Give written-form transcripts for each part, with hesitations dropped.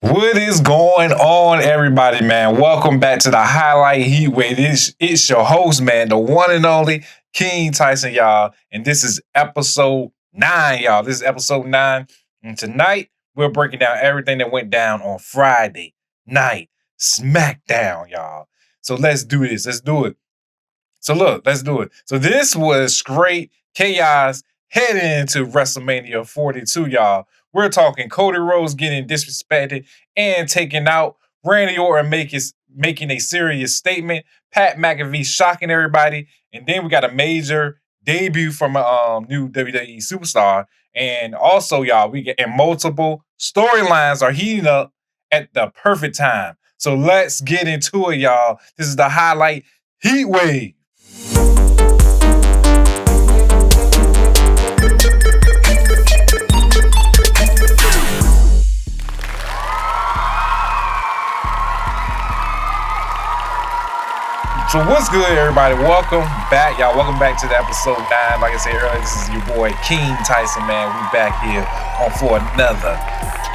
What is going on, everybody, man? Welcome back to the Highlight Heatwave. It's your host, man, the one and only King Tyson, y'all. And this is episode 9, y'all. This is episode 9. And tonight, we're breaking down everything that went down on Friday Night SmackDown, y'all. So let's do this. Let's do it. So look, let's do it. So this was straight chaos heading into WrestleMania 42, y'all. We're talking Cody Rhodes getting disrespected and taken out. Randy Orton making a serious statement. Pat McAfee shocking everybody. And then we got a major debut from a new WWE superstar. And also, y'all, we get multiple storylines are heating up at the perfect time. So let's get into it, y'all. This is the Highlight Heatwave. So what's good, everybody? Welcome back, y'all. Welcome back to the episode 9. Like I said earlier, this is your boy King Tyson, man. We back here for another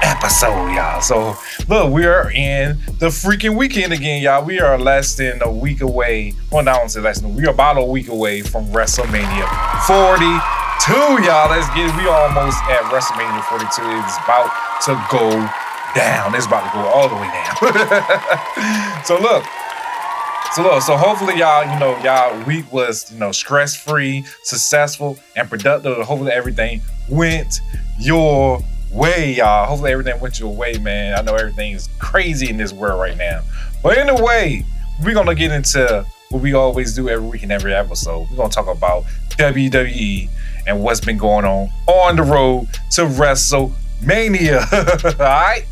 episode, y'all. So look, we are in the freaking weekend again, y'all. We are less than a week away. Well, I don't say less than. We are about a week away from WrestleMania 42, y'all. Let's get it. We almost at WrestleMania 42. It's about to go down. It's about to go all the way down. So hopefully y'all week was, stress-free, successful, and productive. Hopefully everything went your way, y'all. Hopefully everything went your way, man. I know everything is crazy in this world right now. But anyway, we're going to get into what we always do every week and every episode. We're going to talk about WWE and what's been going on the road to WrestleMania. All right?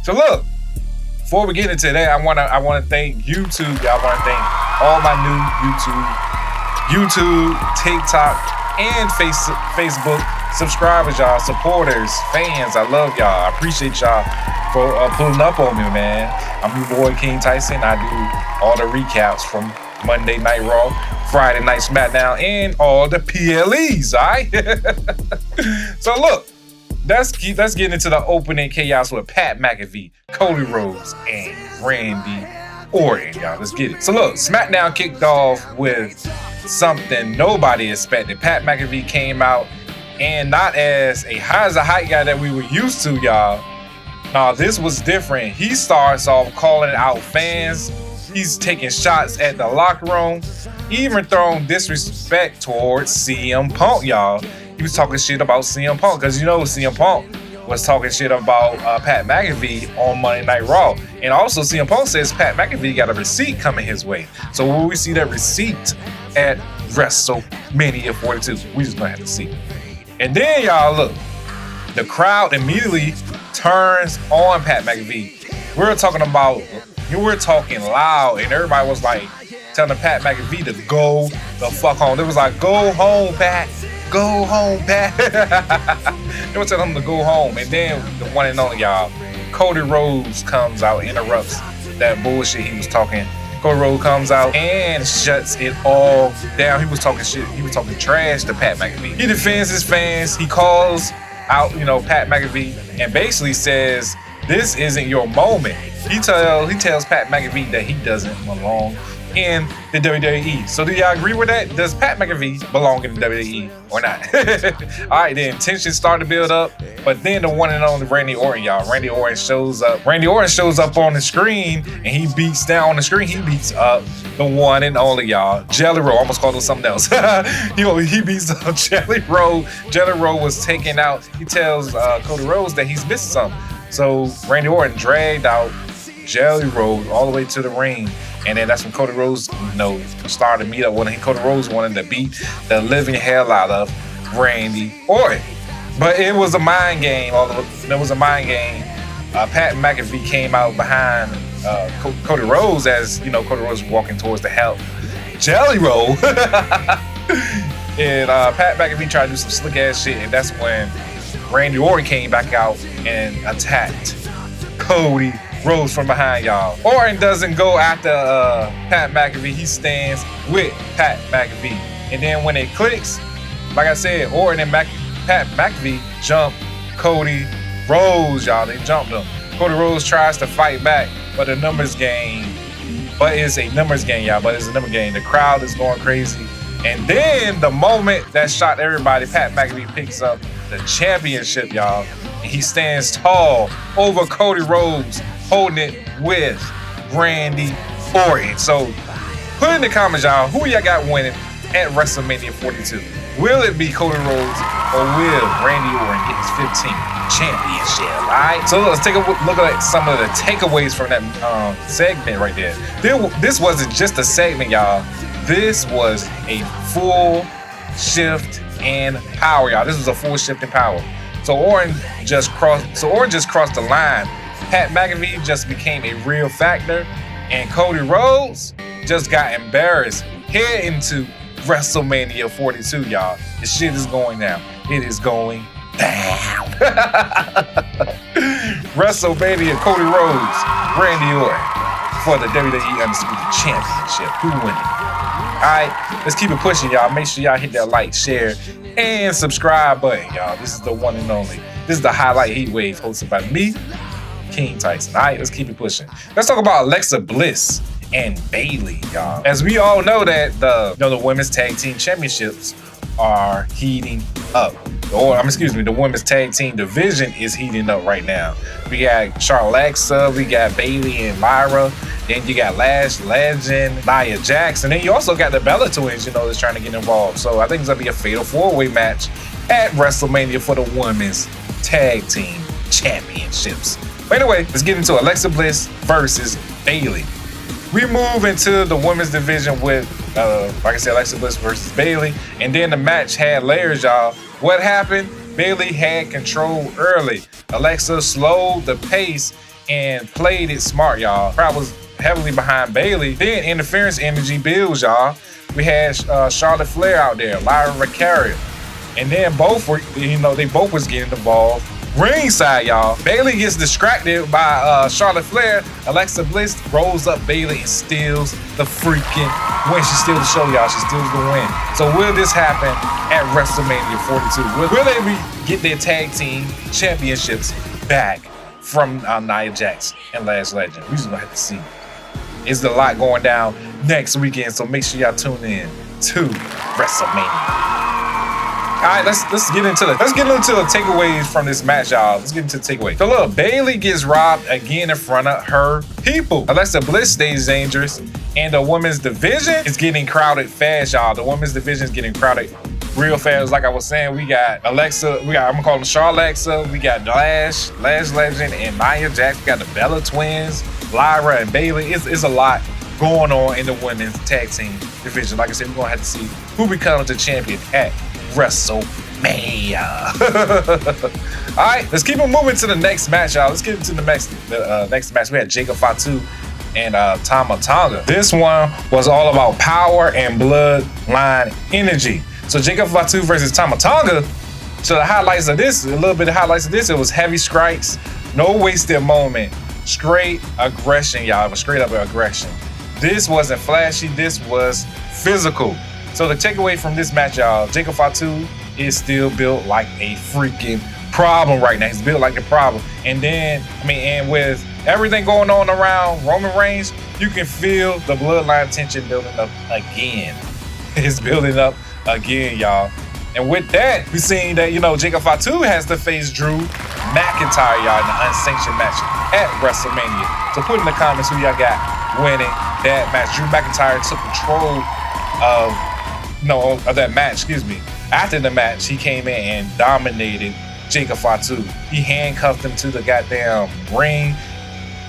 So look. Before we get into that, I want to thank YouTube. I want to thank all my new YouTube, TikTok, and Facebook subscribers, y'all, supporters, fans. I love y'all. I appreciate y'all for pulling up on me, man. I'm your boy King Tyson. I do all the recaps from Monday Night Raw, Friday Night SmackDown, and all the PLEs. All right. So look. Let's get into the opening chaos with Pat McAfee, Cody Rhodes, and Randy Orton, y'all. Let's get it. So look, SmackDown kicked off with something nobody expected. Pat McAfee came out, and not as a hype guy that we were used to, y'all. No, this was different. He starts off calling out fans. He's taking shots at the locker room, even throwing disrespect towards CM Punk, y'all. He was talking shit about CM Punk because CM Punk was talking shit about Pat McAfee on Monday Night Raw. And also CM Punk says Pat McAfee got a receipt coming his way. So will we see that receipt at WrestleMania 42? We just gonna have to see. And then y'all look, the crowd immediately turns on Pat McAfee. We're talking loud, and everybody was like telling Pat McAfee to go the fuck home. They was like, go home, Pat. Go home, Pat. They were telling him to go home. And then the one and only, y'all, Cody Rhodes comes out, interrupts that bullshit he was talking. Cody Rhodes comes out and shuts it all down. He was talking shit. He was talking trash to Pat McAfee. He defends his fans. He calls out, Pat McAfee and basically says, this isn't your moment. He tells Pat McAfee that he doesn't belong in the WWE. So do y'all agree with that? Does Pat McAfee belong in the WWE or not? All right, then tension started to build up, but then the one and only Randy Orton, y'all. Randy Orton shows up on the screen, and he beats down on the screen. He beats up the one and only, y'all, Jelly Roll. Almost called him something else. He beats up Jelly Roll. Jelly Roll was taken out. He tells Cody Rhodes that he's missing something. So Randy Orton dragged out Jelly Roll all the way to the ring. And then that's when Cody Rhodes, started to meet up with him. Cody Rhodes wanted to beat the living hell out of Randy Orton. But it was a mind game. It was a mind game. Pat McAfee came out behind Cody Rhodes as, Cody Rhodes was walking towards the help Jelly Roll. And Pat McAfee tried to do some slick ass shit. And that's when Randy Orton came back out and attacked Cody Rhodes from behind, y'all. Orton doesn't go after Pat McAfee. He stands with Pat McAfee. And then when it clicks, like I said, Orton and Pat McAfee jump Cody Rhodes, y'all. They jumped him. Cody Rhodes tries to fight back, but a numbers game. But it's a numbers game, y'all. But it's a number game. The crowd is going crazy. And then the moment that shocked everybody, Pat McAfee picks up the championship, y'all. And he stands tall over Cody Rhodes, holding it with Randy Orton. So put in the comments, y'all, who y'all got winning at WrestleMania 42? Will it be Cody Rhodes or will Randy Orton get his 15th championship? All right. So let's take a look at some of the takeaways from that segment right there. This wasn't just a segment, y'all. This was a full shift in power, y'all. This was a full shift in power. So Orton just crossed the line. Pat McAfee just became a real factor, and Cody Rhodes just got embarrassed heading into WrestleMania 42, y'all. This shit is going down. It is going down. WrestleMania, Cody Rhodes, Randy Orton for the WWE Undisputed Championship. Who winning? All right, let's keep it pushing, y'all. Make sure y'all hit that like, share, and subscribe button, y'all. This is the one and only. This is the Highlight Heatwave hosted by me, King Tyson. All right, let's keep it pushing. Let's talk about Alexa Bliss and Bayley, y'all. As we all know that the women's tag team championships are heating up. The women's tag team division is heating up right now. We got Alexa, we got Bayley and Lyra. Then you got Lash Legend, Nia Jax, and then you also got the Bella Twins, that's trying to get involved. So I think it's gonna be a fatal four-way match at WrestleMania for the women's tag team championships. But anyway, let's get into Alexa Bliss versus Bayley. We move into the women's division with, like I said, Alexa Bliss versus Bayley. And then the match had layers, y'all. What happened? Bayley had control early. Alexa slowed the pace and played it smart, y'all. Crowd was heavily behind Bayley. Then interference energy builds, y'all. We had Charlotte Flair out there, Lyra Valkyria. And then both were, they both was getting involved. Ringside, y'all. Bayley gets distracted by Charlotte Flair. Alexa Bliss rolls up Bayley and steals the freaking win. She steals the show, y'all. She steals the win. So will this happen at WrestleMania 42? Will they get their tag team championships back from Nia Jax and Lash Legend? We just gonna have to see. It's a lot going down next weekend, so make sure y'all tune in to WrestleMania. All right, let's get into the takeaways from this match, y'all. Let's get into the takeaway. So look, Bayley gets robbed again in front of her people. Alexa Bliss stays dangerous, and the women's division is getting crowded fast, y'all. The women's division is getting crowded real fast. Like I was saying, we got Alexa, I'm gonna call them Charlexa, we got Lash Legend, and Nia Jax. We got the Bella Twins, Lyra and Bayley. It's a lot going on in the women's tag team division. Like I said, we're gonna have to see who becomes the champion at WrestleMania. All right, let's keep it moving to the next match, y'all. Let's get into the next match. We had Jacob Fatu and Tama Tonga. This one was all about power and bloodline energy. So Jacob Fatu versus Tama Tonga. So the highlights of this, it was heavy strikes, no wasted moment, straight aggression, y'all. It was straight up aggression. This wasn't flashy, this was physical. So the takeaway from this match, y'all, Jacob Fatu is still built like a freaking problem right now. He's built like a problem. And then, and with everything going on around Roman Reigns, you can feel the bloodline tension building up again. It's building up again, y'all. And with that, we're seeing that, Jacob Fatu has to face Drew McIntyre, y'all, in the unsanctioned match at WrestleMania. So put in the comments who y'all got winning that match. Drew McIntyre took control of that match, excuse me. After the match, he came in and dominated Jacob Fatu. He handcuffed him to the goddamn ring,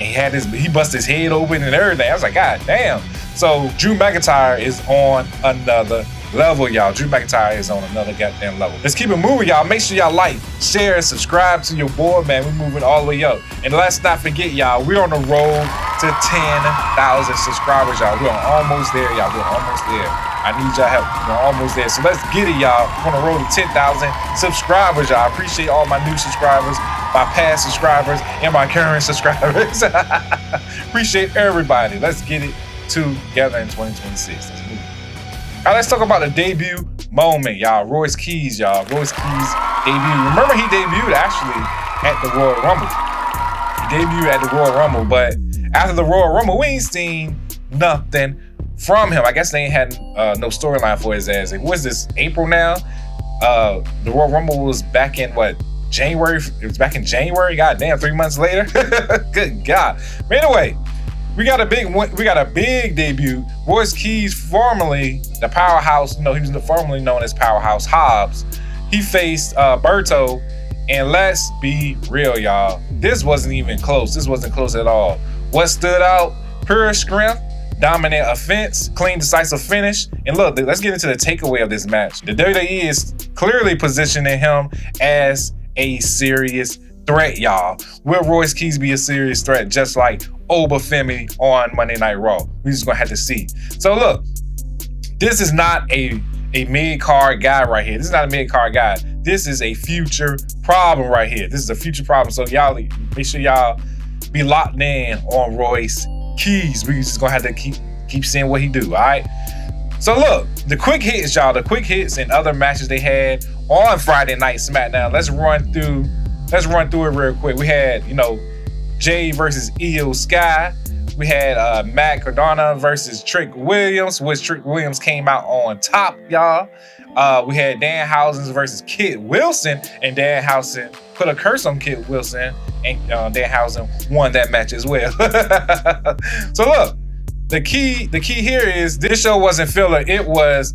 and he busted his head open and everything. I was like, God damn. So Drew McIntyre is on another level, y'all. Drew McIntyre is on another goddamn level. Let's keep it moving, y'all. Make sure y'all like, share, and subscribe to your boy, man. We're moving all the way up. And let's not forget, y'all, we're on the road to 10,000 subscribers, y'all. We're almost there, y'all. We're almost there. I need y'all help. We're almost there. So let's get it, y'all. We're on the road to 10,000 subscribers, y'all. I appreciate all my new subscribers, my past subscribers, and my current subscribers. Appreciate everybody. Let's get it together in 2026. Let's move. All right, let's talk about the debut moment, y'all. Royce Keys, y'all. Royce Keys debut. Remember, he debuted actually at the Royal Rumble. He debut at the Royal Rumble, but after the Royal Rumble, we ain't seen nothing from him. I guess they ain't had no storyline for his ass. Like, what's this, April now? The Royal Rumble was back in what, January? It was back in January. God damn, 3 months later. Good God. But anyway, we got a big debut. Royce Keys, formerly the Powerhouse, he was formerly known as Powerhouse Hobbs. He faced Berto, and let's be real, y'all. This wasn't even close. This wasn't close at all. What stood out? Pure strength, dominant offense, clean, decisive finish. And look, let's get into the takeaway of this match. The WWE is clearly positioning him as a serious threat, y'all. Will Royce Keys be a serious threat, just like Obafemi on Monday Night Raw? We're just gonna have to see. So look, this is not a mid-card guy right here. This is not a mid-card guy. This is a future problem right here. This is a future problem. So y'all, make sure y'all be locked in on Royce Keys. We just gonna have to keep seeing what he do, all right? So look, the quick hits, y'all, the quick hits and other matches they had on Friday Night SmackDown. Let's run through it real quick. We had, Jay versus Io Sky. We had Matt Cardona versus Trick Williams, which Trick Williams came out on top, y'all. We had Danhausen versus Kit Wilson, and Danhausen put a curse on Kit Wilson, and Danhausen won that match as well. So look, the key here is this show wasn't filler. It was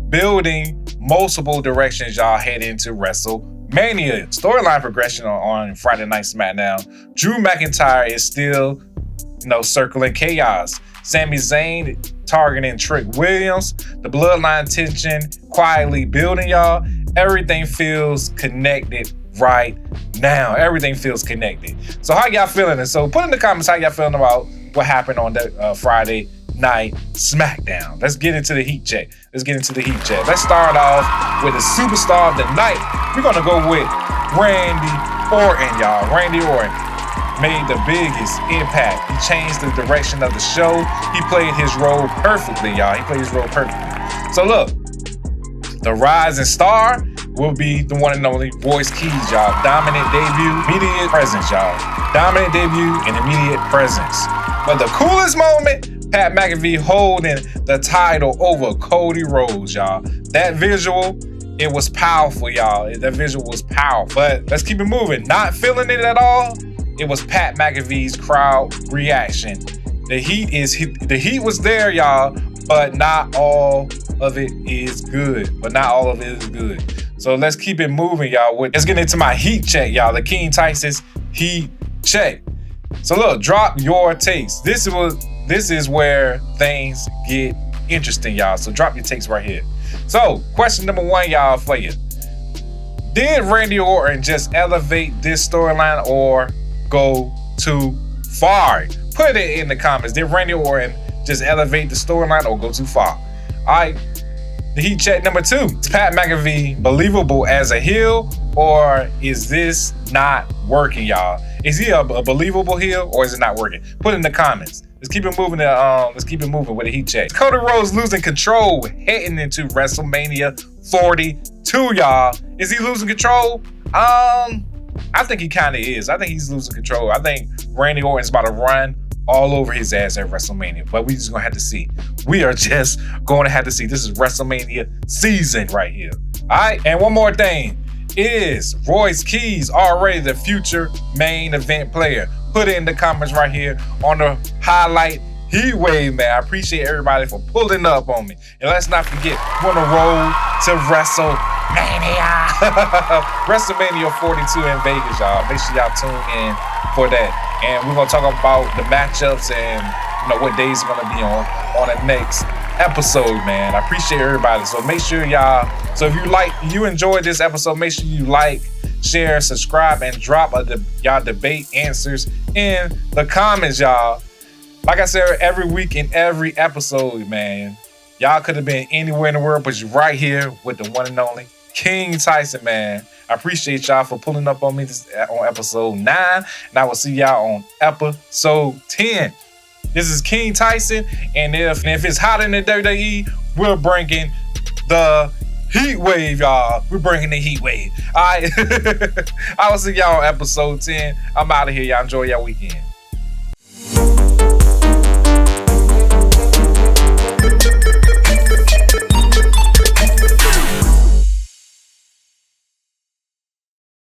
building multiple directions, y'all, head into WrestleMania. Storyline progression on Friday Night SmackDown. Drew McIntyre is still, circling chaos. Sami Zayn targeting Trick Williams. The bloodline tension quietly building, y'all. Everything feels connected right now. Everything feels connected. So how y'all feeling? And so put in the comments how y'all feeling about what happened on the Friday Night SmackDown. Let's get into the heat check. Let's start off with the superstar of the night. We're gonna go with Randy Orton, y'all. Randy Orton made the biggest impact. He changed the direction of the show. He played his role perfectly, y'all. So look, the rising star will be the one and only Royce Keys, y'all. Dominant debut, immediate presence, y'all. Dominant debut and immediate presence. But the coolest moment, Pat McAfee holding the title over Cody Rhodes, y'all. That visual, it was powerful, y'all. That visual was powerful. But let's keep it moving. Not feeling it at all, it was Pat McAfee's crowd reaction. The heat was there, y'all, but not all of it is good. So let's keep it moving, y'all. Let's get into my heat check, y'all. The King Tyson's heat check. So look, drop your takes. This is where things get interesting, y'all. So drop your takes right here. So question number one, y'all, for you. Did Randy Orton just elevate this storyline or go too far? Put it in the comments. Did Randy Orton just elevate the storyline or go too far? All right. The heat check number two. Is Pat McAfee believable as a heel, or is this not working, y'all? Is he a believable heel, or is it not working? Put it in the comments. Let's keep it moving. Let's keep it moving with a heat check. Cody Rhodes losing control heading into WrestleMania 42, y'all. Is he losing control? I think he kind of is. I think he's losing control. I think Randy Orton's about to run all over his ass at WrestleMania, but we just gonna have to see. We are just going to have to see. This is WrestleMania season right here. All right, and one more thing. Is Royce Keys already the future main event player? Put it in the comments right here on the Highlight Heatwave, man. I appreciate everybody for pulling up on me. And let's not forget, we're on the road to WrestleMania. WrestleMania 42 in Vegas, y'all. Make sure y'all tune in for that. And we're gonna talk about the matchups and what days are gonna be on the next episode, man. I appreciate everybody. So make sure y'all, so if you enjoyed this episode, make sure you like, share, subscribe, and drop y'all debate answers in the comments, y'all. Like I said, every week in every episode, man, y'all could have been anywhere in the world, but you're right here with the one and only King Tyson, man. I appreciate y'all for pulling up on me on episode 9, and I will see y'all on episode 10. This is King Tyson, and if it's hot in the WWE, we're bringing the Heat wave, y'all. We're bringing the heat wave. All right. I will see y'all on episode 10. I'm out of here. Y'all enjoy your weekend.